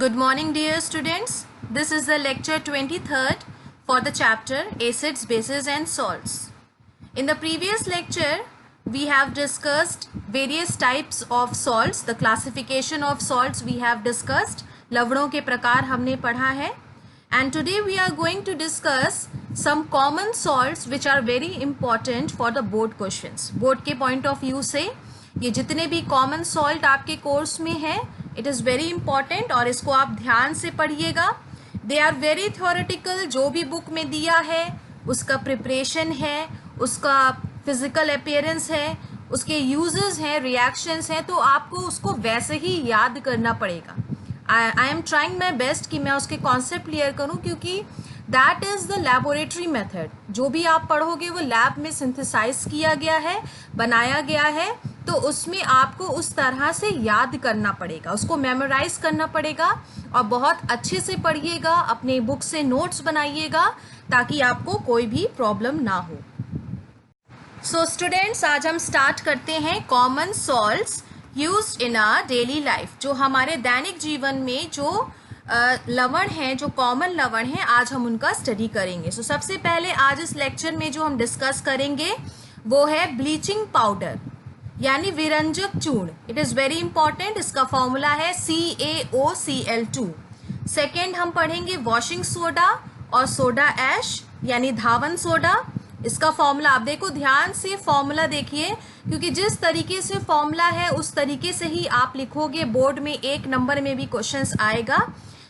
Good morning, dear students. This is the lecture 23rd for the chapter Acids, Bases and Salts. In the previous lecture, we have discussed various types of salts. The classification of salts we have discussed. लवणों के प्रकार हमने पढ़ा है. And today we are going to discuss some common salts which are very important for the board questions. Board के point of view से ये जितने भी common salt आपके कोर्स में है, इट इज़ वेरी इंपॉर्टेंट और इसको आप ध्यान से पढ़िएगा. They are very theoretical. जो भी बुक में दिया है उसका प्रिपरेशन है, उसका फिजिकल अपीयरेंस है, उसके यूजेस हैं, रिएक्शंस हैं, तो आपको उसको वैसे ही याद करना पड़ेगा. I am trying my best कि मैं उसके कॉन्सेप्ट क्लियर करूं, क्योंकि that is the laboratory method. जो भी आप पढ़ोगे वो लैब में सिंथेसाइज किया गया है, बनाया गया है, तो उसमें आपको उस तरह से याद करना पड़ेगा, उसको मेमोराइज करना पड़ेगा और बहुत अच्छे से पढ़िएगा. अपने बुक से नोट्स बनाइएगा ताकि आपको कोई भी प्रॉब्लम ना हो. सो स्टूडेंट्स, आज हम स्टार्ट करते हैं common salts used in our daily life. जो हमारे दैनिक जीवन में जो लवण हैं, जो कॉमन लवण हैं, आज हम उनका स्टडी करेंगे. सो सबसे पहले आज इस लेक्चर में जो हम डिस्कस करेंगे वो है ब्लीचिंग पाउडर यानी विरंजक चूर्ण. It is very important. इसका फॉर्मूला है CaOCl2. सेकेंड हम पढ़ेंगे वॉशिंग सोडा और सोडा ऐश यानी धावन सोडा. इसका फॉर्मूला आप देखो, ध्यान से फॉर्मूला देखिए, क्योंकि जिस तरीके से फॉर्मूला है उस तरीके से ही आप लिखोगे. बोर्ड में 1 नंबर में भी क्वेश्चंस आएगा.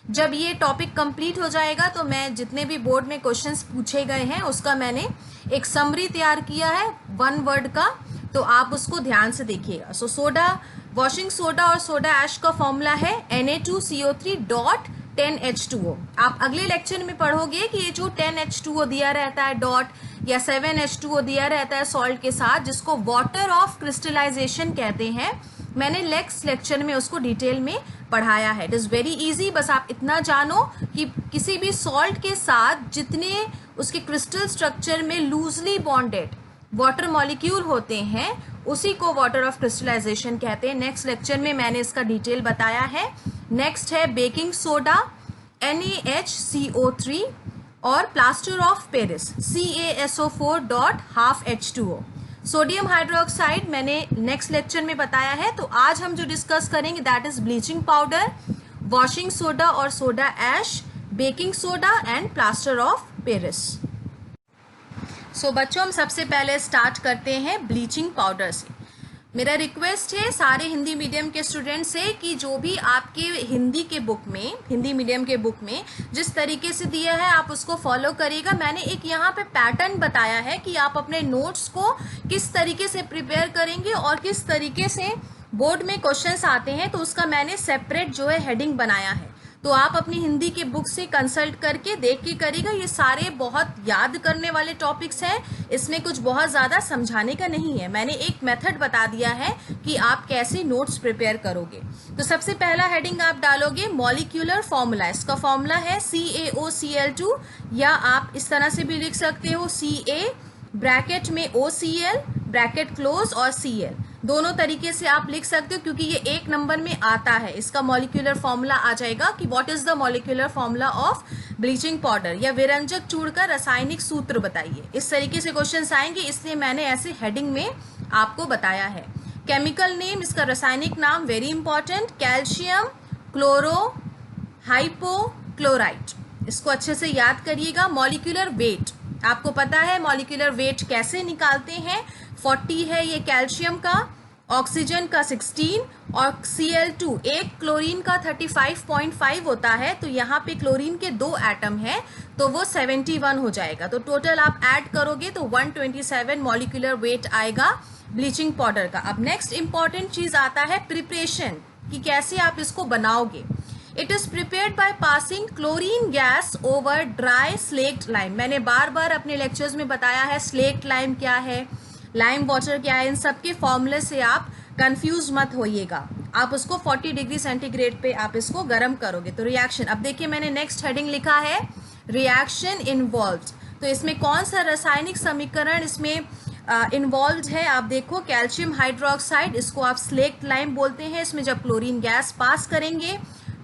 जब ये टॉपिक कंप्लीट हो जाएगा तो मैं जितने भी बोर्ड में क्वेश्चंस पूछे गए हैं उसका मैंने एक समरी तैयार किया है 1 वर्ड का, तो आप उसको ध्यान से देखिएगा. सो सोडा, वॉशिंग सोडा और सोडा ऐश का फॉर्मूला है Na2CO3.10H2O. आप अगले लेक्चर में पढ़ोगे कि ये जो 10H2O दिया रहता है डॉट या 7H2O दिया रहता है सॉल्ट के साथ, जिसको वाटर ऑफ क्रिस्टलाइजेशन कहते हैं, मैंने नेक्स्ट लेक्चर में उसको डिटेल में पढ़ाया है. It is very easy. बस आप इतना जानो कि किसी भी सॉल्ट के साथ जितने उसके क्रिस्टल स्ट्रक्चर में लूजली बॉन्डेड वाटर मॉलिक्यूल होते हैं उसी को वाटर ऑफ क्रिस्टलाइजेशन कहते हैं. नेक्स्ट लेक्चर में मैंने इसका डिटेल बताया है. नेक्स्ट है बेकिंग सोडा NaHCO3 और plaster of Paris CaSO4.12H2O. Sodium hydroxide मैंने नेक्स्ट लेक्चर में बताया है. तो आज हम जो डिस्कस करेंगे that is bleaching powder, washing soda और soda ash, baking soda and plaster of Paris. So बच्चों, हम सबसे पहले स्टार्ट करते हैं ब्लीचिंग पाउडर से. मेरा रिक्वेस्ट है सारे हिंदी मीडियम के स्टूडेंट से कि जो भी आपके हिंदी के बुक में, हिंदी मीडियम के बुक में जिस तरीके से दिया है आप उसको फॉलो करिएगा. मैंने एक यहाँ पे पैटर्न बताया है कि आप अपने नोट्स को किस तरीके से प्रिपेयर करेंगे और किस तरीके से बोर्ड में क्वेश्चंस आते हैं, तो उसका मैंने सेपरेट जो है हेडिंग बनाया है. तो आप अपनी हिंदी के बुक से कंसल्ट करके देख के करिएगा. ये सारे बहुत याद करने वाले टॉपिक्स हैं, इसमें कुछ बहुत ज़्यादा समझाने का नहीं है. मैंने एक मेथड बता दिया है कि आप कैसे नोट्स प्रिपेयर करोगे. तो सबसे पहला हेडिंग आप डालोगे मॉलिक्यूलर फॉर्मूला. इसका फॉर्मूला है CaOCl2, या आप इस तरह से भी लिख सकते हो Ca ब्रैकेट में OCl ब्रैकेट क्लोज और Cl. दोनों तरीके से आप लिख सकते हो क्योंकि ये 1 नंबर में आता है. इसका मॉलिक्यूलर फॉर्मूला आ जाएगा कि what is the molecular formula of bleaching powder, या विरंजक चूर्ण का रासायनिक सूत्र बताइए. इस तरीके से क्वेश्चंस आएंगे, इसलिए मैंने ऐसे हेडिंग में आपको बताया है. केमिकल नेम, इसका रासायनिक नाम very important, calcium chloro hypochlorite. इसको अच्छे से याद करिएगा. मॉलिक्यूलर वेट, आपको पता है मॉलिक्यूलर वेट कैसे निकालते हैं. 40 है ये कैल्शियम का, ऑक्सीजन का 16 और Cl2 एक क्लोरीन का 35.5 होता है. तो यहाँ पे क्लोरीन के 2 एटम है तो वो 71 हो जाएगा. तो टोटल आप ऐड करोगे तो 127 मॉलिक्यूलर वेट आएगा ब्लीचिंग पाउडर का. अब नेक्स्ट इंपॉर्टेंट चीज आता है प्रिपरेशन, कि कैसे आप इसको बनाओगे. It is prepared by passing chlorine gas over dry slaked lime. मैंने बार बार अपने लेक्चर्स में बताया है स्लेक्ड लाइम क्या है, लाइम वाटर क्या है. इन सब के फॉर्मूले से आप कंफ्यूज मत होइएगा. आप उसको 40 डिग्री सेंटीग्रेड पे आप इसको गर्म करोगे तो रिएक्शन. अब देखिए मैंने नेक्स्ट हेडिंग लिखा है रिएक्शन इन्वॉल्व्ड. तो इसमें कौन सा रासायनिक समीकरण इसमें इन्वॉल्व है. आप देखो कैल्शियम हाइड्रोक्साइड, इसको आप स्लेक्ट लाइम बोलते हैं. इसमें जब क्लोरीन गैस पास करेंगे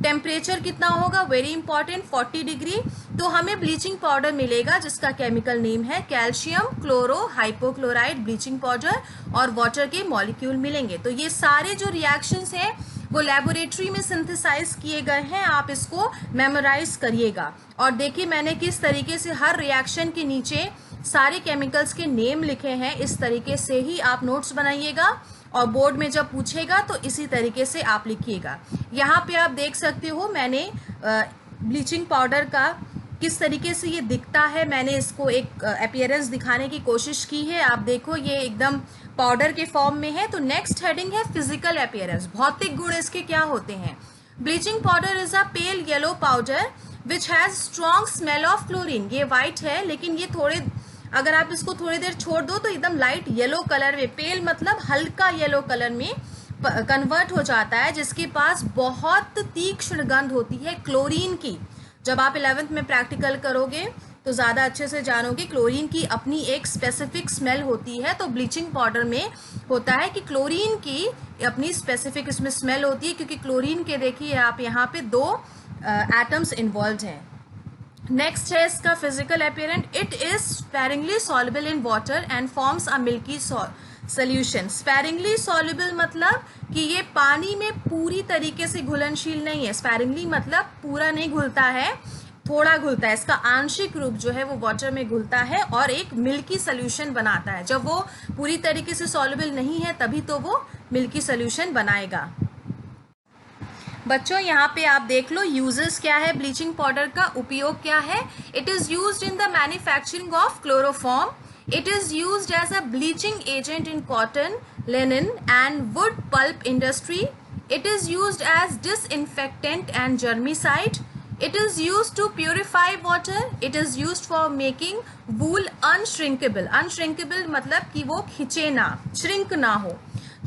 टेम्परेचर कितना होगा, वेरी इंपॉर्टेंट, 40 डिग्री। तो हमें ब्लीचिंग पाउडर मिलेगा जिसका केमिकल नेम है calcium chloro hypochloride bleaching powder, और वाटर के मॉलिक्यूल मिलेंगे। तो ये सारे जो रिएक्शंस हैं वो लेबोरेटरी में सिंथेसाइज किए गए हैं, आप इसको मेमोराइज करिएगा। और देखिए मैंने किस तरीके से हर रिएक्शन के नीचे सारे केमिकल्स के नेम लिखे हैं, इस तरीके से ही आप नोट्स बनाइएगा और बोर्ड में जब पूछेगा तो इसी तरीके से आप लिखिएगा। यहाँ पे आप देख सकते हो मैंने ब्लीचिंग पाउडर का किस तरीके से ये दिखता है, मैंने इसको एक अपीयरेंस दिखाने की कोशिश की है। आप देखो ये एकदम पाउडर के फॉर्म में है। तो नेक्स्ट हेडिंग है फिजिकल अपीयरेंस, भौतिक गुण इसके क्या होते हैं। Bleaching powder is a pale yellow powder which has strong smell of chlorine. ये वाइट है लेकिन ये अगर आप इसको थोड़ी देर छोड़ दो तो एकदम लाइट येलो कलर में, पेल मतलब हल्का येलो कलर में कन्वर्ट हो जाता है, जिसके पास बहुत तीक्ष्ण गंध होती है क्लोरीन की। जब आप 11th में प्रैक्टिकल करोगे तो ज़्यादा अच्छे से जानोगे, क्लोरीन की अपनी एक स्पेसिफिक स्मेल होती है। तो ब्लीचिंग पाउडर में होता है कि क्लोरीन की अपनी स्पेसिफिक इसमें स्मेल होती है, क्योंकि क्लोरीन के देखिए आप यहाँ पे 2 एटम्स इन्वॉल्व हैं। नेक्स्ट है इसका physical appearance, it is sparingly soluble in water and forms a milky solution. Sparingly soluble मतलब कि ये पानी में पूरी तरीके से घुलनशील नहीं है। स्पेरिंगली मतलब पूरा नहीं घुलता है, थोड़ा घुलता है, इसका आंशिक रूप जो है वो वाटर में घुलता है और एक मिल्की सोल्यूशन बनाता है। जब वो पूरी तरीके से सॉल्युबल नहीं है तभी तो वो मिल्की सोल्यूशन बनाएगा। बच्चों यहाँ पे आप देख लो यूजेस क्या है ब्लीचिंग पाउडर का, उपयोग क्या है। It is used in the manufacturing of chloroform, it is used as a bleaching agent in cotton, linen and wood pulp industry, it is used as disinfectant and germicide, it is used to purify water, it is used for making wool unshrinkable। unshrinkable मतलब कि वो खिंचे ना, shrink ना हो।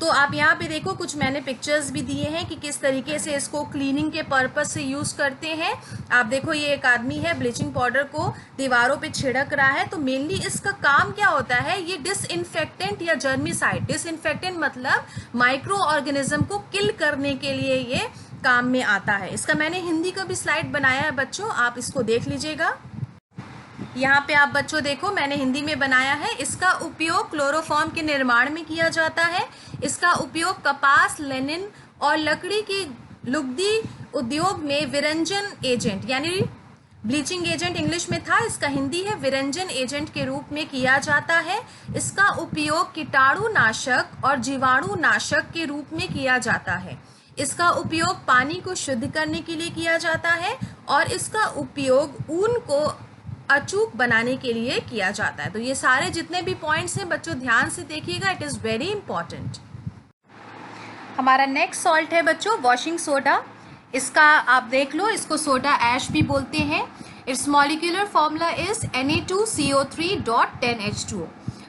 तो आप यहाँ पे देखो कुछ मैंने पिक्चर्स भी दिए हैं कि किस तरीके से इसको क्लीनिंग के पर्पज से यूज करते हैं। आप देखो ये एक आदमी है ब्लीचिंग पाउडर को दीवारों पे छिड़क रहा है। तो मेनली इसका काम क्या होता है, ये डिसइंफेक्टेंट या जर्मिसाइड, डिसइंफेक्टेंट मतलब माइक्रो ऑर्गेनिज्म को किल करने के लिए ये काम में आता है। इसका मैंने हिंदी का भी स्लाइड बनाया है बच्चों, आप इसको देख लीजिएगा। यहाँ पे आप बच्चों देखो मैंने हिंदी में बनाया है। इसका उपयोग क्लोरोफॉर्म के निर्माण में किया जाता है। इसका उपयोग कपास, लिनन और लकड़ी की लुगदी उद्योग में विरंजन एजेंट यानी ब्लीचिंग एजेंट इंग्लिश में था, इसका हिंदी है विरंजन एजेंट के रूप में किया जाता है। इसका उपयोग कीटाणुनाशक और जीवाणुनाशक के रूप में किया जाता है। इसका उपयोग पानी को शुद्ध करने के लिए किया जाता है और इसका उपयोग ऊन को अचूक बनाने के लिए किया जाता है। तो ये सारे जितने भी पॉइंट्स हैं बच्चों ध्यान से देखिएगा, इट इज़ वेरी इंपॉर्टेंट। हमारा नेक्स्ट सॉल्ट है बच्चों वॉशिंग सोडा। इसका आप देख लो, इसको सोडा ऐश भी बोलते हैं। It's molecular formula is Na2CO3.10H2O।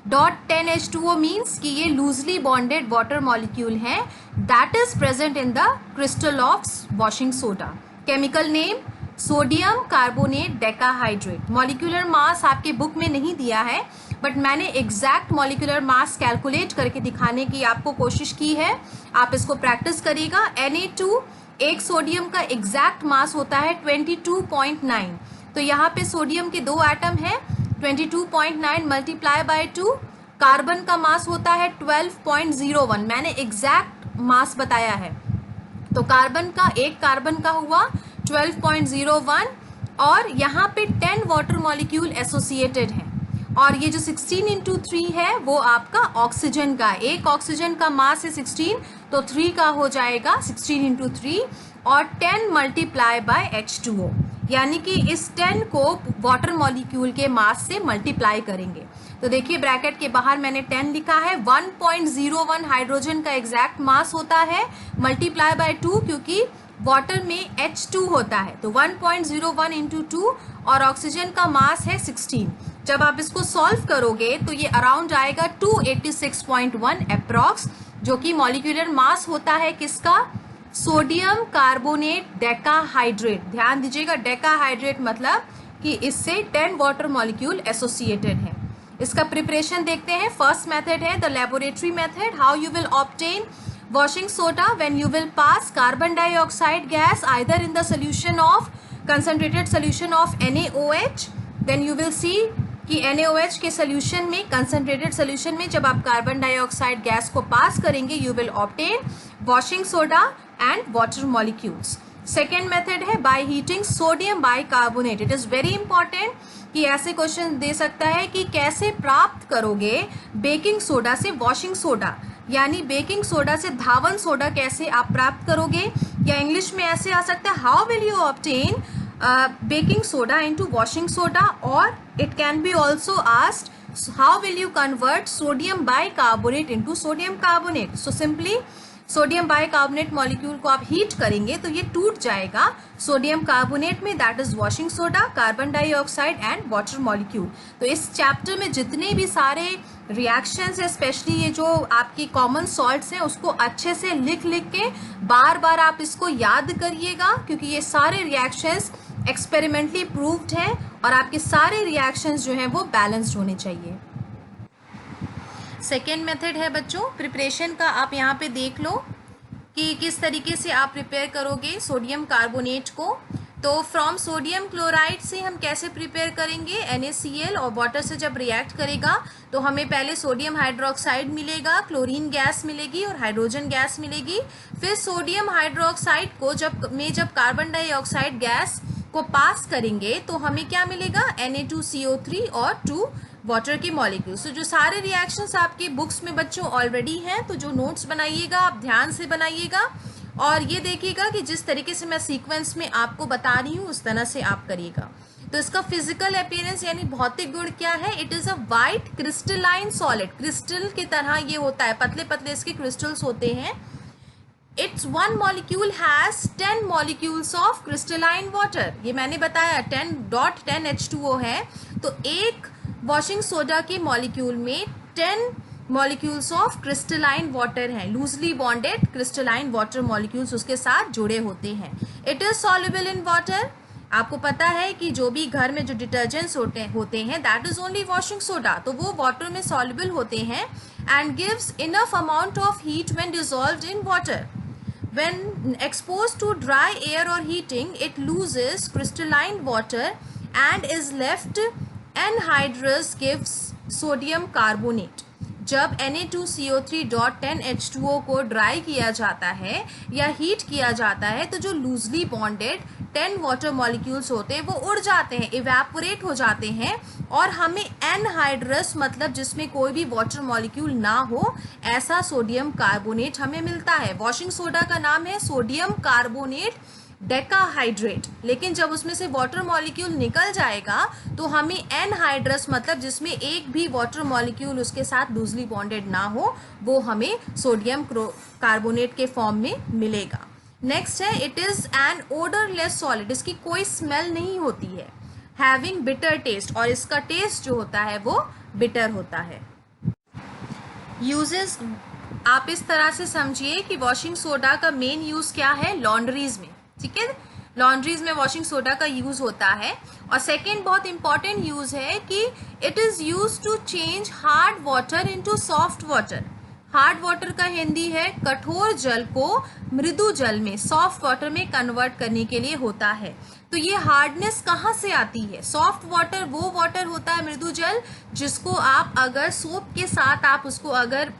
.10H2O means कि ये लूजली बॉन्डेड वाटर मॉलिक्यूल हैं that is present in the crystal of washing soda. Chemical name sodium carbonate decahydrate. Molecular mass आपके बुक में नहीं दिया है बट मैंने एग्जैक्ट मॉलिक्यूलर मास कैलकुलेट करके दिखाने की आपको कोशिश की है, आप इसको प्रैक्टिस करिएगा। Na2 एक सोडियम का एग्जैक्ट मास होता है 22.9। तो यहाँ पे सोडियम के 2 एटम हैं, 22.9 मल्टीप्लाई बाय 2। कार्बन का मास होता है 12.01, मैंने एग्जैक्ट मास बताया है। तो कार्बन का एक कार्बन का हुआ 12.01 और यहाँ पे 10 वाटर मॉलिक्यूल एसोसिएटेड हैं। और ये जो 16 इंटू 3 है वो आपका ऑक्सीजन का, एक ऑक्सीजन का मास है 16 तो 3 का हो जाएगा 16 इंटू 3 और 10 मल्टीप्लाई बाय H2O, यानी कि इस 10 को वाटर मॉलिक्यूल के मास से मल्टीप्लाई करेंगे। तो देखिए ब्रैकेट के बाहर मैंने 10 लिखा है। 1.01 हाइड्रोजन का एग्जैक्ट मास होता है, मल्टीप्लाई बाय 2 क्योंकि वाटर में H2 होता है, तो 1.01 इंटू 2 और ऑक्सीजन का मास है 16। जब आप इसको सॉल्व करोगे तो ये अराउंड आएगा 286.1 अप्रॉक्स, जो कि मॉलिक्यूलर मास होता है किसका, सोडियम कार्बोनेट डेकाहाइड्रेट। ध्यान दीजिएगा, डेकाहाइड्रेट मतलब कि इससे 10 वाटर मॉलिक्यूल एसोसिएटेड है। इसका प्रिपरेशन देखते हैं। फर्स्ट मेथड है the laboratory method, how you will obtain washing soda, when you will pass carbon dioxide gas either in the solution of concentrated solution of NaOH, then you will see कि NaOH के solution में, concentrated solution में जब आप carbon dioxide gas को pass करेंगे, you will obtain washing soda and water molecules. Second method है by heating sodium bicarbonate. It is very important कि ऐसे क्वेश्चन दे सकता है कि कैसे प्राप्त करोगे बेकिंग सोडा से वॉशिंग सोडा, यानी बेकिंग सोडा से धावन सोडा कैसे आप प्राप्त करोगे, या इंग्लिश में ऐसे आ सकता है how will you obtain baking soda into washing soda, और it can be also asked how will you convert sodium bicarbonate into sodium carbonate. So simply sodium bicarbonate molecule को आप हीट करेंगे तो ये टूट जाएगा सोडियम कार्बोनेट में, that is washing soda, carbon dioxide and water molecule. तो इस चैप्टर में जितने भी सारे रिएक्शंस है, स्पेशली ये जो आपकी कॉमन सॉल्ट्स हैं, उसको अच्छे से लिख के बार बार आप इसको याद करिएगा, क्योंकि ये सारे रिएक्शंस एक्सपेरिमेंटली प्रूव्ड हैं और आपके सारे रिएक्शंस जो हैं वो बैलेंस्ड होने चाहिए. सेकेंड मेथड है बच्चों प्रिपरेशन का. आप यहाँ पे देख लो कि किस तरीके से आप प्रिपेयर करोगे सोडियम कार्बोनेट को. तो फ्रॉम सोडियम क्लोराइड से हम कैसे प्रिपेयर करेंगे, NaCl, और वाटर से जब रिएक्ट करेगा तो हमें पहले सोडियम हाइड्रोक्साइड मिलेगा, क्लोरीन गैस मिलेगी और हाइड्रोजन गैस मिलेगी. फिर सोडियम हाइड्रोक्साइड को जब कार्बन डाइऑक्साइड गैस को पास करेंगे तो हमें क्या मिलेगा, Na2CO3 और 2 वाटर की मॉलिक्यूल्स. तो जो सारे रिएक्शंस आपके बुक्स में बच्चों ऑलरेडी हैं, तो जो नोट्स बनाइएगा आप ध्यान से बनाइएगा और ये देखिएगा कि जिस तरीके से मैं सीक्वेंस में आपको बता रही हूँ उस तरह से आप करिएगा. तो इसका फिजिकल अपीयरेंस यानी भौतिक गुण क्या है, it is a white crystalline solid. Crystal की तरह ये होता है, पतले पतले इसके क्रिस्टल्स होते हैं. It's one molecule has 10 molecules of crystalline water. ये मैंने बताया 10.10 H2O है. तो एक वॉशिंग सोडा के मॉलिक्यूल में 10 मॉलिक्यूल्स ऑफ क्रिस्टलाइन वाटर हैं, loosely bonded crystalline water molecules उसके साथ जुड़े होते हैं. It is soluble in water. आपको पता है कि जो भी घर में जो डिटर्जेंट्स होते हैं that is only washing soda, तो वो वाटर में सॉल्युबल होते हैं and gives enough amount of heat when dissolved in water. When exposed to dry air or heating, it loses crystalline water and is left anhydrous, gives sodium carbonate. जब Na2CO3.10H2O को dry किया जाता है या heat किया जाता है तो जो लूजली बॉन्डेड 10 वाटर मॉलिक्यूल्स होते हैं वो उड़ जाते हैं, इवेपोरेट हो जाते हैं और हमें एनहाइड्रस मतलब जिसमें कोई भी वाटर मॉलिक्यूल ना हो ऐसा सोडियम कार्बोनेट हमें मिलता है. वॉशिंग सोडा का नाम है सोडियम कार्बोनेट डेकाहाइड्रेट, लेकिन जब उसमें से वाटर मॉलिक्यूल निकल जाएगा तो हमें एनहाइड्रस मतलब जिसमें एक भी वाटर मॉलिक्यूल उसके साथ लूजली बॉन्डेड ना हो वो हमें सोडियम कार्बोनेट के फॉर्म में मिलेगा. नेक्स्ट है it is an odourless solid. इसकी कोई स्मेल नहीं होती है. हैविंग बिटर टेस्ट, और इसका टेस्ट जो होता है वो बिटर होता है. यूजेस आप इस तरह से समझिए कि वॉशिंग सोडा का मेन यूज क्या है, लॉन्ड्रीज में. ठीक है, लॉन्ड्रीज में वॉशिंग सोडा का यूज होता है. और सेकेंड बहुत इंपॉर्टेंट यूज है कि it is use to change hard water into soft water. Hard water का हिंदी है कठोर जल को मृदु जल में, सॉफ्ट वाटर में कन्वर्ट करने के लिए होता है. तो ये हार्डनेस कहाँ से आती है, सॉफ्ट वाटर वो वाटर होता है मृदु जल जिसको आप अगर सोप के साथ आप उसको अगर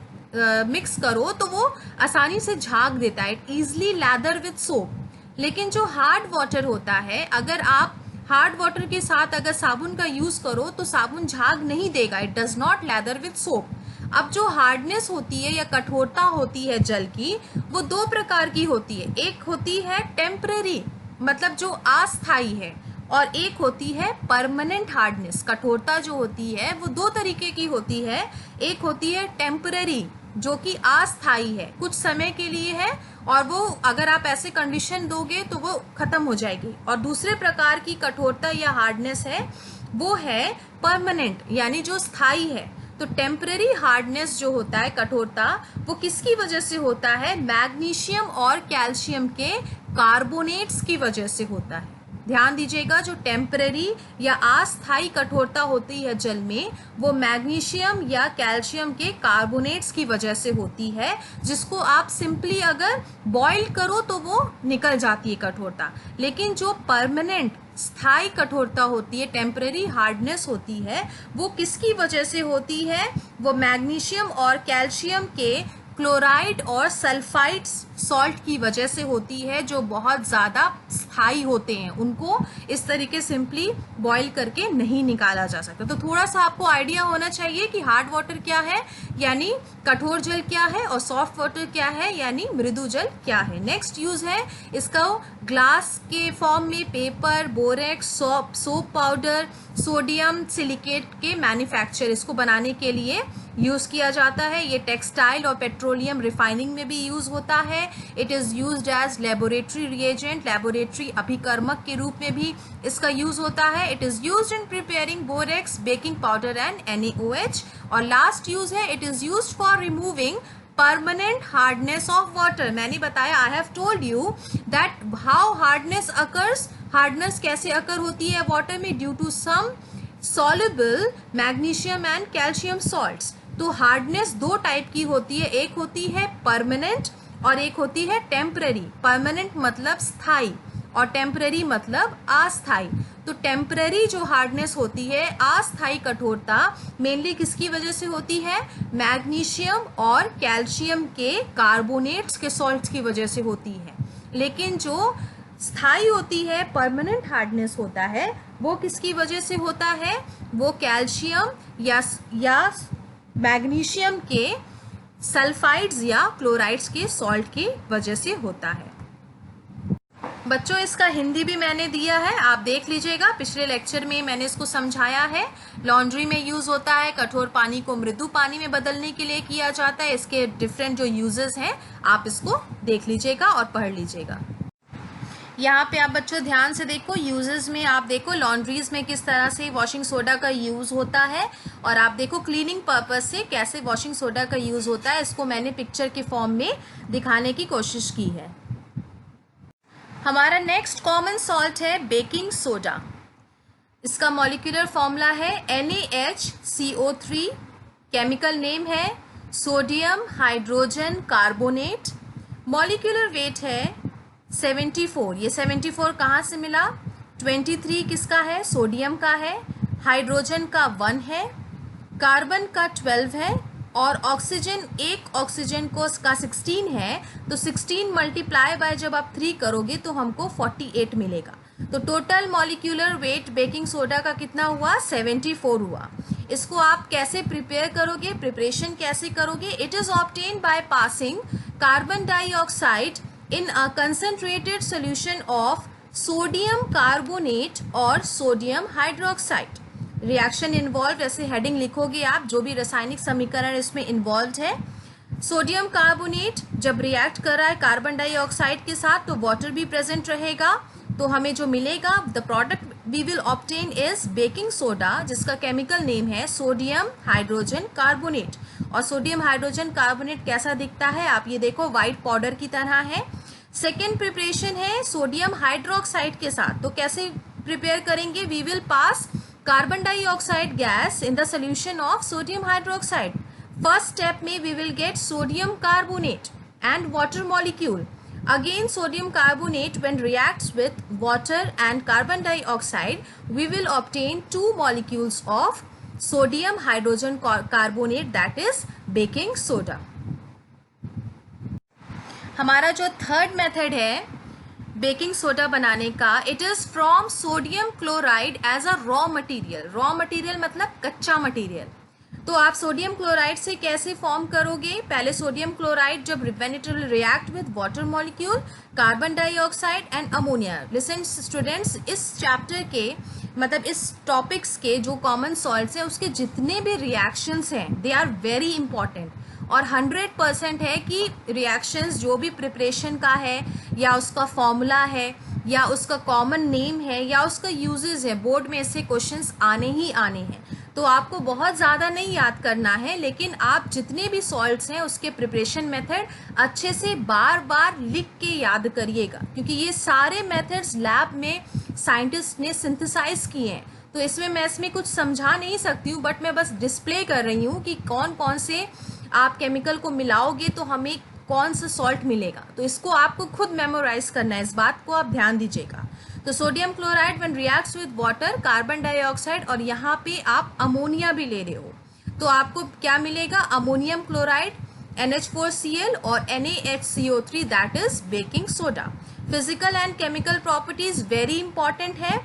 मिक्स करो तो वो आसानी से झाग देता है, it easily leather with soap. लेकिन जो हार्ड वाटर होता है अगर आप हार्ड वाटर के साथ अगर साबुन का यूज करो तो साबुन झाग नहीं देगा, it does not leather with soap. अब जो हार्डनेस होती है या कठोरता होती है जल की वो दो प्रकार की होती है. एक होती है टेम्पररी मतलब जो अस्थायी है, और एक होती है परमानेंट हार्डनेस. कठोरता जो होती है वो दो तरीके की होती है. एक होती है टेम्पररी जो कि अस्थायी है, कुछ समय के लिए है और वो अगर आप ऐसे कंडीशन दोगे तो वो खत्म हो जाएगी. और दूसरे प्रकार की कठोरता या हार्डनेस है वो है परमानेंट यानी जो स्थायी है. तो टेम्पररी हार्डनेस जो होता है कठोरता वो किसकी वजह से होता है, मैग्नीशियम और कैल्शियम के कार्बोनेट्स की वजह से होता है. ध्यान दीजिएगा, जो टेम्पररी या अस्थायी कठोरता होती है जल में, वो मैग्नीशियम या कैल्शियम के कार्बोनेट्स की वजह से होती है, जिसको आप सिंपली अगर बॉईल करो तो वो निकल जाती है कठोरता। लेकिन जो परमानेंट स्थायी कठोरता होती है, टेम्पररी हार्डनेस होती है, वो किसकी वजह से होती है? वो मैग्नीशियम और कैल्शियम के क्लोराइड और सल्फाइड सॉल्ट की वजह से होती है, जो बहुत ज़्यादा स्थायी होते हैं। उनको इस तरीके सिंपली बॉईल करके नहीं निकाला जा सकता। तो थोड़ा सा आपको आइडिया होना चाहिए कि हार्ड वाटर क्या है, यानी कठोर जल क्या है, और सॉफ्ट वाटर क्या है, यानी मृदु जल क्या है। नेक्स्ट यूज है इसका ग्लास के फॉर्म में paper, borax, soap powder, sodium silicate के मैन्युफैक्चर, इसको बनाने के लिए यूज किया जाता है। ये टेक्सटाइल और पेट्रोलियम रिफाइनिंग में भी यूज होता है। It is used as laboratory reagent, laboratory अभिकर्मक के रूप में भी इसका यूज होता है। It is used in preparing borax, baking powder and NaOH। और लास्ट यूज है, it is used for removing permanent hardness of water. मैंने बताया, I have told you that how hardness occurs, hardness कैसे occur होती है water में, due to some soluble magnesium and calcium salts. तो hardness दो type की होती है, एक होती है परमानेंट और एक होती है टेम्पररी। परमानेंट मतलब स्थायी और टेम्पररी मतलब अस्थायी। तो टेम्पररी जो हार्डनेस होती है, अस्थायी कठोरता, मेनली किसकी वजह से होती है? मैग्नीशियम और कैल्शियम के कार्बोनेट्स के सॉल्ट्स की वजह से होती है। लेकिन जो स्थायी होती है, परमानेंट हार्डनेस होता है, वो किसकी वजह से होता है? वो कैल्शियम या मैग्नीशियम के सल्फाइड्स या क्लोराइड्स के सॉल्ट की वजह से होता है। बच्चों, इसका हिंदी भी मैंने दिया है, आप देख लीजिएगा। पिछले लेक्चर में मैंने इसको समझाया है। लॉन्ड्री में यूज होता है, कठोर पानी को मृदु पानी में बदलने के लिए किया जाता है। इसके डिफरेंट जो यूजेस हैं, आप इसको देख लीजिएगा और पढ़ लीजिएगा। यहाँ पे आप बच्चों ध्यान से देखो, यूजेस में आप देखो लॉन्ड्रीज में किस तरह से वॉशिंग सोडा का यूज होता है, और आप देखो क्लीनिंग पर्पस से कैसे वॉशिंग सोडा का यूज होता है। इसको मैंने पिक्चर के फॉर्म में दिखाने की कोशिश की है। हमारा नेक्स्ट कॉमन सॉल्ट है बेकिंग सोडा। इसका मॉलिक्यूलर फॉर्मूला है NaHCO3, केमिकल नेम है sodium hydrogen carbonate. Molecular weight है 74। ये 74 कहाँ से मिला? 23 किसका है? सोडियम का है, हाइड्रोजन का 1 है, कार्बन का 12 है, और ऑक्सीजन, एक ऑक्सीजन को का 16 है। तो 16 मल्टीप्लाई बाय जब आप 3 करोगे तो हमको 48 मिलेगा। तो total molecular weight baking soda का कितना हुआ? 74 हुआ। इसको आप कैसे प्रिपेयर करोगे, प्रिपरेशन कैसे करोगे? It is obtained by passing carbon dioxide in a concentrated solution of sodium carbonate और sodium hydroxide। रिएक्शन इन्वॉल्व, ऐसे हेडिंग लिखोगे आप, जो भी रासायनिक समीकरण इसमें इन्वॉल्व है। सोडियम कार्बोनेट जब रिएक्ट कर रहा है कार्बन डाइऑक्साइड के साथ, तो वाटर भी प्रेजेंट रहेगा। तो हमें जो मिलेगा, the product we will obtain is baking soda, जिसका केमिकल नेम है सोडियम हाइड्रोजन कार्बोनेट। और सोडियम हाइड्रोजन कार्बोनेट कैसा दिखता है? आप ये देखो, व्हाइट पाउडर की तरह है। सेकेंड प्रिपरेशन है सोडियम हाइड्रोक्साइड के साथ। तो कैसे प्रिपेयर करेंगे? We will pass carbon dioxide gas in the solution of sodium hydroxide. First step में we will get sodium carbonate and water molecule. Again, sodium carbonate, when reacts with water and carbon dioxide, we will obtain 2 molecules of sodium hydrogen carbonate, that is baking soda. हमारा जो third method है baking soda बनाने का, it is from sodium chloride as a raw material. Raw material मतलब कच्चा material. तो आप sodium chloride से कैसे फॉर्म करोगे? पहले सोडियम क्लोराइड जब when it will react with water molecule, carbon dioxide and ammonia. Listen students, इस चैप्टर के मतलब इस टॉपिक्स के जो कॉमन सॉल्ट्स हैं, उसके जितने भी रिएक्शंस हैं, दे आर वेरी इंपॉर्टेंट। और 100% है कि रिएक्शंस जो भी प्रिपरेशन का है, या उसका फॉर्मूला है, या उसका कॉमन नेम है, या उसका यूजेस है, बोर्ड में इससे क्वेश्चंस आने ही आने हैं। तो आपको बहुत ज़्यादा नहीं याद करना है, लेकिन आप जितने भी सॉल्ट्स हैं उसके प्रिपरेशन मेथड अच्छे से बार बार लिख के याद करिएगा, क्योंकि ये सारे मेथड्स लैब में साइंटिस्ट ने सिंथेसाइज किए हैं। तो इसमें कुछ समझा नहीं सकती हूँ, बट मैं बस डिस्प्ले कर रही हूँ कि कौन कौन से आप केमिकल को मिलाओगे तो हमें कौन सा सॉल्ट मिलेगा। तो इसको आपको खुद मेमोराइज करना है, इस बात को आप ध्यान दीजिएगा। तो sodium chloride when reacts with water, carbon dioxide, और यहाँ पे आप अमोनिया भी ले रहे हो, तो आपको क्या मिलेगा, अमोनियम क्लोराइड, NH4Cl और NaHCO3, that is baking soda. Physical and chemical properties very important है।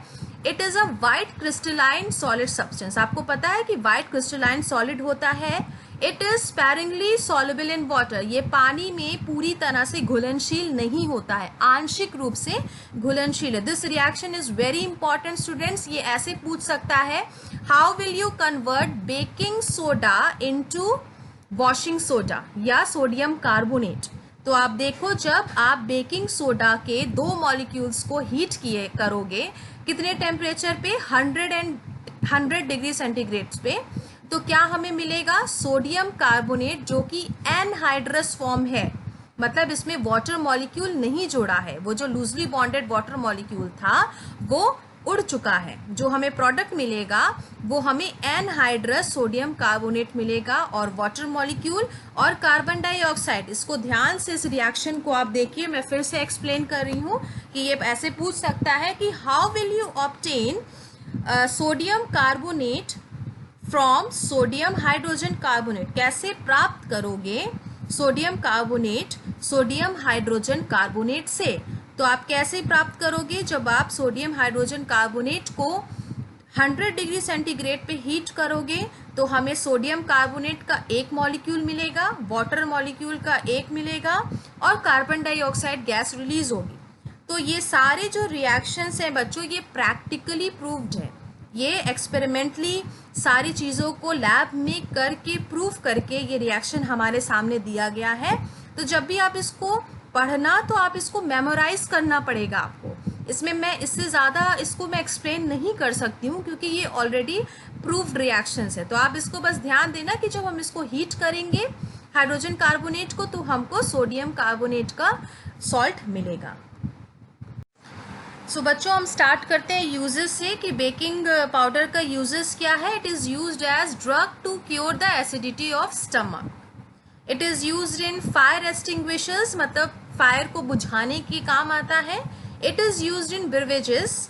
It is a white crystalline solid substance. आपको पता है कि व्हाइट क्रिस्टलाइन सॉलिड होता है। It is sparingly soluble in water, ये पानी में पूरी तरह से घुलनशील नहीं होता है, आंशिक रूप से घुलनशील है। This reaction is very important students. ये ऐसे पूछ सकता है, how will you convert baking soda into washing soda या सोडियम कार्बोनेट। तो आप देखो, जब आप बेकिंग सोडा के 2 मॉलिक्यूल्स को हीट किए करोगे, कितने टेम्परेचर पे, 100 डिग्री सेंटीग्रेड पे, तो क्या हमें मिलेगा, सोडियम कार्बोनेट, जो कि एनहाइड्रस फॉर्म है, मतलब इसमें वाटर मॉलिक्यूल नहीं जोड़ा है, वो जो लूजली बॉन्डेड वाटर मॉलिक्यूल था वो उड़ चुका है। जो हमें प्रोडक्ट मिलेगा वो हमें एनहाइड्रस सोडियम कार्बोनेट मिलेगा और वाटर मॉलिक्यूल और कार्बन डाइऑक्साइड। इसको ध्यान से, इस रिएक्शन को आप देखिए, मैं फिर से एक्सप्लेन कर रही हूँ कि ये ऐसे पूछ सकता है कि how will you obtain sodium carbonate from sodium hydrogen carbonate, कैसे प्राप्त करोगे sodium carbonate sodium hydrogen carbonate से। तो आप कैसे प्राप्त करोगे, जब आप सोडियम हाइड्रोजन कार्बोनेट को 100 डिग्री सेंटीग्रेड पे हीट करोगे तो हमें सोडियम कार्बोनेट का 1 मॉलिक्यूल मिलेगा, वाटर मॉलिक्यूल का 1 मिलेगा और कार्बन डाइऑक्साइड गैस रिलीज होगी। तो ये सारे जो रिएक्शंस हैं बच्चों, ये प्रैक्टिकली प्रूव्ड है, ये एक्सपेरिमेंटली सारी चीज़ों को लैब में करके प्रूव करके ये रिएक्शन हमारे सामने दिया गया है। तो जब भी आप इसको पढ़ना तो आप इसको मेमोराइज करना पड़ेगा आपको। इसमें मैं इससे ज़्यादा इसको मैं एक्सप्लेन नहीं कर सकती हूँ क्योंकि ये ऑलरेडी प्रूव्ड रिएक्शंस है। तो आप इसको बस ध्यान देना कि जब हम इसको हीट करेंगे हाइड्रोजन कार्बोनेट को तो हमको सोडियम कार्बोनेट का सॉल्ट मिलेगा। सो बच्चों हम स्टार्ट करते हैं यूजेस से कि बेकिंग पाउडर का यूजेस क्या है। It is used as drug to cure the acidity of stomach. It is used in fire extinguishers, मतलब फायर को बुझाने के काम आता है। It is used in beverages.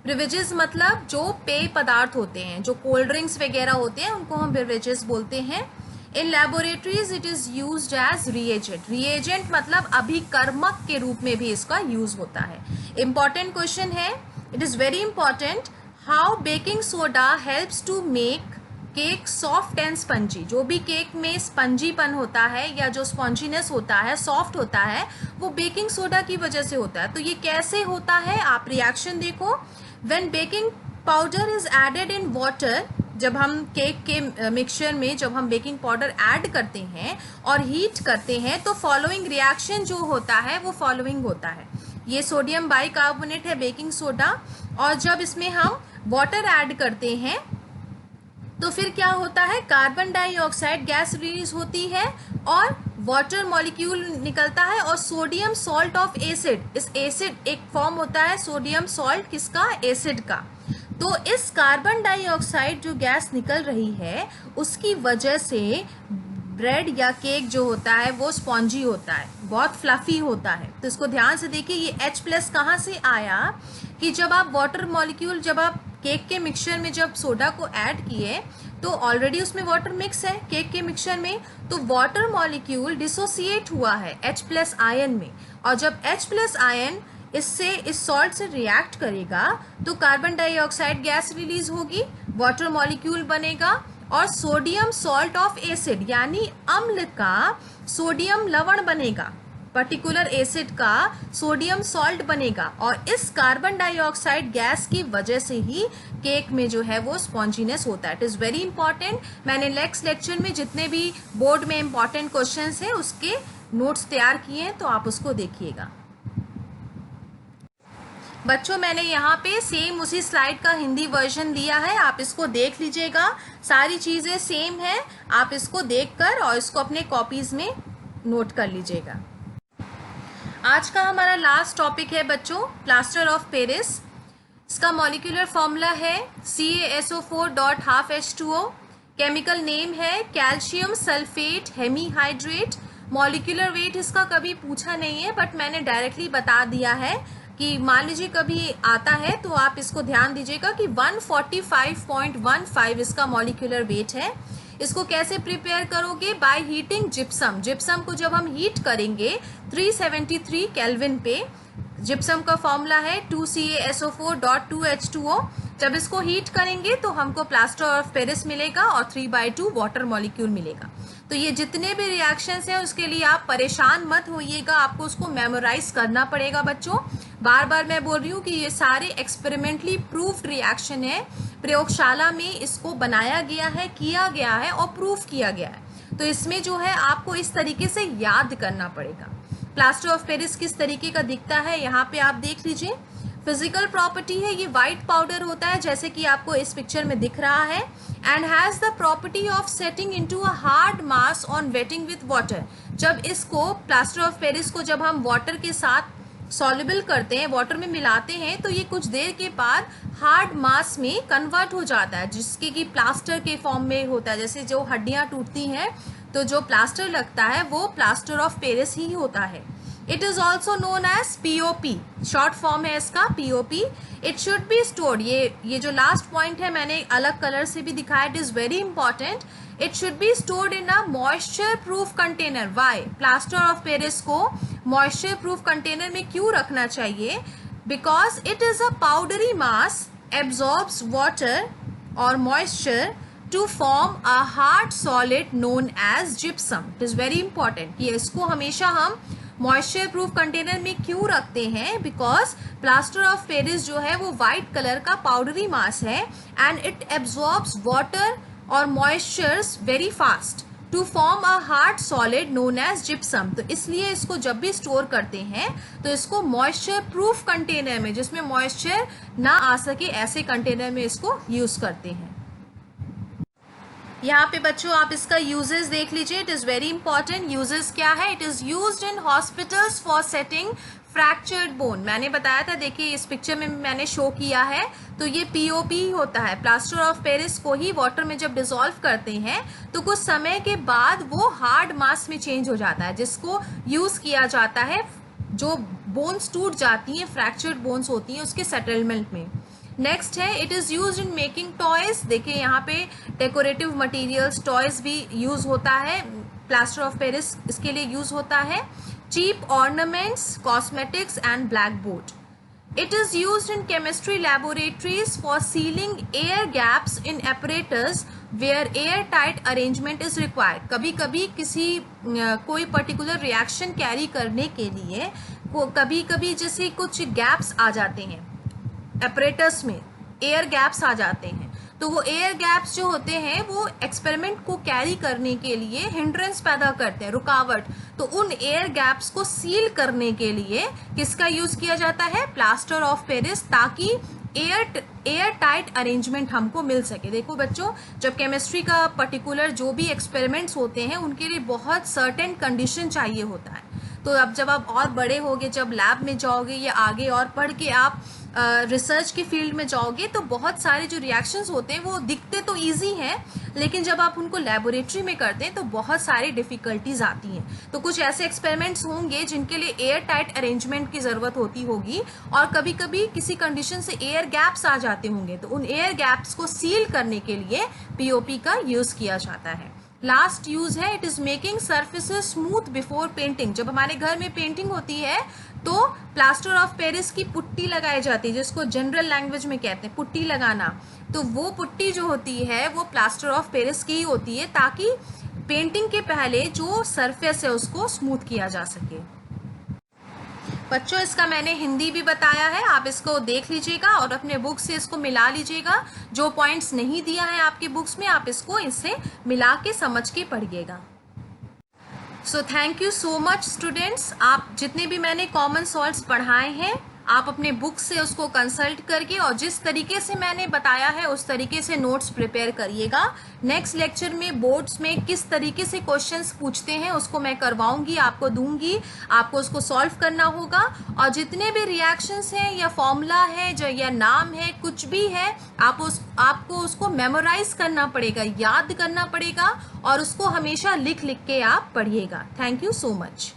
Beverages मतलब जो पेय पदार्थ होते हैं, जो कोल्ड ड्रिंक्स वगैरह होते हैं, उनको हम ब्रिवेजेस बोलते हैं। In laboratories it is used as reagent. Reagent मतलब अभिकर्मक के रूप में भी इसका यूज होता है। इंपॉर्टेंट क्वेश्चन है, it is very important, how baking soda helps to make cake soft and spongy. जो भी केक में स्पंजीपन होता है या जो स्पॉन्जीनेस होता है, सॉफ्ट होता है, वो बेकिंग सोडा की वजह से होता है। तो ये कैसे होता है, आप रिएक्शन देखो। When baking powder is added in water, जब हम केक के मिक्सचर में जब हम बेकिंग पाउडर ऐड करते हैं और हीट करते हैं तो फॉलोइंग रिएक्शन जो होता है वो फॉलोइंग होता है। ये सोडियम बाइकार्बोनेट है बेकिंग सोडा, और जब इसमें हम वाटर ऐड करते हैं तो फिर क्या होता है, कार्बन डाइऑक्साइड गैस रिलीज होती है और वाटर मॉलिक्यूल निकलता है और सोडियम सॉल्ट ऑफ एसिड। इस एसिड एक फॉर्म होता है सोडियम सॉल्ट, किसका, एसिड का। तो इस कार्बन डाइऑक्साइड जो गैस निकल रही है उसकी वजह से ब्रेड या केक जो होता है वो स्पॉन्जी होता है, बहुत फ्लफी होता है। तो इसको ध्यान से देखिए, ये H+ कहाँ से आया कि जब आप वाटर मॉलिक्यूल, जब आप केक के मिक्सचर में जब सोडा को ऐड किए तो ऑलरेडी उसमें वाटर मिक्स है केक के मिक्सचर में, तो वाटर मॉलिक्यूल डिसोसिएट हुआ है H+ आयन में, और जब H+ आयन इससे इस सॉल्ट से रिएक्ट करेगा तो कार्बन डाइऑक्साइड गैस रिलीज होगी, वाटर मॉलिक्यूल बनेगा और सोडियम सॉल्ट ऑफ एसिड यानी अम्ल का सोडियम लवण बनेगा, पर्टिकुलर एसिड का सोडियम सॉल्ट बनेगा, और इस कार्बन डाइऑक्साइड गैस की वजह से ही केक में जो है वो स्पॉन्जीनेस होता है। It is very important. मैंने नेक्स्ट लेक्चर में जितने भी बोर्ड में इंपॉर्टेंट क्वेश्चंस हैं उसके नोट्स तैयार किए हैं, तो आप उसको देखिएगा। बच्चों मैंने यहाँ पे सेम उसी स्लाइड का हिंदी वर्जन दिया है, आप इसको देख लीजिएगा, सारी चीज़ें सेम हैं, आप इसको देखकर और इसको अपने कॉपीज़ में नोट कर लीजिएगा। आज का हमारा लास्ट टॉपिक है बच्चों, प्लास्टर ऑफ पेरिस। इसका मॉलिक्यूलर फॉर्मूला है CaSO4.12H2O। केमिकल नेम है calcium sulphate hemihydrate. Molecular weight इसका कभी पूछा नहीं है, बट मैंने डायरेक्टली बता दिया है कि मान लीजिए कभी आता है तो आप इसको ध्यान दीजिएगा कि 145.15 इसका मॉलिक्यूलर वेट है। इसको कैसे प्रिपेयर करोगे? By heating gypsum. जिप्सम को जब हम हीट करेंगे 373 केल्विन पे, जिप्सम का फॉर्मूला है 2CaSO4.2H2O। जब इसको हीट करेंगे तो हमको प्लास्टर ऑफ पेरिस मिलेगा और 3/2 वाटर मॉलिक्यूल मिलेगा। तो ये जितने भी रिएक्शंस हैं उसके लिए आप परेशान मत होइएगा, आपको उसको मेमोराइज करना पड़ेगा बच्चों। बार बार मैं बोल रही हूँ कि ये सारे एक्सपेरिमेंटली प्रूव्ड रिएक्शन है, प्रयोगशाला में इसको बनाया गया है, किया गया है और प्रूव किया गया है। तो इसमें जो है आपको इस तरीके से याद करना पड़ेगा। प्लास्टर ऑफ पेरिस किस तरीके का दिखता है यहाँ पे आप देख लीजिए। फिजिकल प्रॉपर्टी है, ये व्हाइट पाउडर होता है जैसे कि आपको इस पिक्चर में दिख रहा है, and has the property of setting into a hard mass on waiting with water. जब इसको प्लास्टर ऑफ पेरिस को जब हम वाटर के साथ सॉल्युबल करते हैं, वाटर में मिलाते हैं, तो ये कुछ देर के बाद हार्ड मास में कन्वर्ट हो जाता है, जिसके कि प्लास्टर के फॉर्म में होता है। जैसे जो हड्डियां टूटती हैं तो जो प्लास्टर लगता है वो प्लास्टर ऑफ पेरिस ही होता है। It is also known as POP, short form है इसका POP। It should be stored, ये जो लास्ट पॉइंट है मैंने अलग कलर से भी दिखाया, it is very important. It should be stored in a moisture proof container. Why? Plaster of Paris को मॉइस्चर प्रूफ कंटेनर में क्यों रखना चाहिए? Because it is a powdery mass, absorbs water और moisture to form a hard solid known as gypsum. It is very important कि इसको हमेशा हम मॉइस्चर प्रूफ कंटेनर में क्यों रखते हैं? बिकॉज प्लास्टर ऑफ पेरिस जो है वो व्हाइट कलर का पाउडरी मास है, एंड इट एब्जॉर्ब्स वाटर और moistures very fast to form a hard solid known as gypsum. तो इसलिए इसको जब भी स्टोर करते हैं तो इसको मॉइस्चर प्रूफ कंटेनर में, जिसमें मॉइस्चर ना आ सके, ऐसे कंटेनर में इसको यूज करते हैं। यहाँ पे बच्चों आप इसका यूजेस देख लीजिए, it is very important. Uses क्या है? It is used in hospitals for setting fractured bone. मैंने बताया था, देखिए इस पिक्चर में मैंने शो किया है, तो ये POP ही होता है। प्लास्टर ऑफ पेरिस को ही वाटर में जब डिसॉल्व करते हैं तो कुछ समय के बाद वो हार्ड मास में चेंज हो जाता है, जिसको यूज़ किया जाता है जो बोन्स टूट जाती हैं, फ्रैक्चर्ड बोन्स होती हैं, उसके सेटलमेंट में। नेक्स्ट है, it is use in making toys. देखिए यहाँ पे डेकोरेटिव मटेरियल्स, टॉयज भी यूज होता है, प्लास्टर ऑफ पेरिस इसके लिए यूज होता है। Cheap ornaments, cosmetics and black board. It is use in chemistry laboratories for sealing air gaps in apparatus where air tight arrangement is required. कभी कभी कोई पर्टिकुलर रिएक्शन कैरी करने के लिए कभी कभी जैसे कुछ गैप्स आ जाते हैं एपरेटर्स में, एयर गैप्स आ जाते हैं, तो वो एयर गैप्स जो होते हैं वो एक्सपेरिमेंट को कैरी करने के लिए हिंड्रेंस पैदा करते हैं, रुकावट। तो उन एयर गैप्स को सील करने के लिए किसका यूज किया जाता है? प्लास्टर ऑफ पेरिस, ताकि एयर टाइट अरेंजमेंट हमको मिल सके। देखो बच्चों, जब केमिस्ट्री का पर्टिकुलर जो भी एक्सपेरिमेंट्स होते हैं उनके लिए बहुत सर्टेन कंडीशन चाहिए होता है। तो अब जब आप और बड़े होगे, जब लैब में जाओगे या आगे और पढ़ के आप रिसर्च की फील्ड में जाओगे, तो बहुत सारे जो रिएक्शंस होते हैं वो दिखते तो इजी हैं, लेकिन जब आप उनको लेबोरेटरी में करते हैं तो बहुत सारी डिफिकल्टीज आती हैं। तो कुछ ऐसे एक्सपेरिमेंट्स होंगे जिनके लिए एयर टाइट अरेंजमेंट की ज़रूरत होगी, और कभी कभी किसी कंडीशन से एयर गैप्स आ जाते होंगे, तो उन एयर गैप्स को सील करने के लिए POP का यूज़ किया जाता है। लास्ट यूज है, it is making surfaces smooth before painting. जब हमारे घर में पेंटिंग होती है तो प्लास्टर ऑफ पेरिस की पुट्टी लगाई जाती है, जिसको जनरल लैंग्वेज में कहते हैं पुट्टी लगाना। तो वो पुट्टी जो होती है वो प्लास्टर ऑफ पेरिस की ही होती है, ताकि पेंटिंग के पहले जो सरफेस है उसको स्मूथ किया जा सके। बच्चों इसका मैंने हिंदी भी बताया है, आप इसको देख लीजिएगा और अपने बुक से इसको मिला लीजिएगा। जो पॉइंट्स नहीं दिया है आपकी बुक्स में, आप इसको इससे मिला के समझ के पढ़िएगा। So thank you so much students. आप जितने भी मैंने कॉमन सॉल्व्स पढ़ाए हैं आप अपने बुक से उसको कंसल्ट करके और जिस तरीके से मैंने बताया है उस तरीके से नोट्स प्रिपेयर करिएगा। नेक्स्ट लेक्चर में बोर्ड्स में किस तरीके से क्वेश्चंस पूछते हैं उसको मैं करवाऊंगी, आपको दूंगी, आपको उसको सॉल्व करना होगा। और जितने भी रिएक्शंस हैं या फॉर्मूला है जो या नाम है कुछ भी है, आपको उसको मेमोराइज करना पड़ेगा, याद करना पड़ेगा और उसको हमेशा लिख लिख के आप पढ़िएगा। Thank you so much.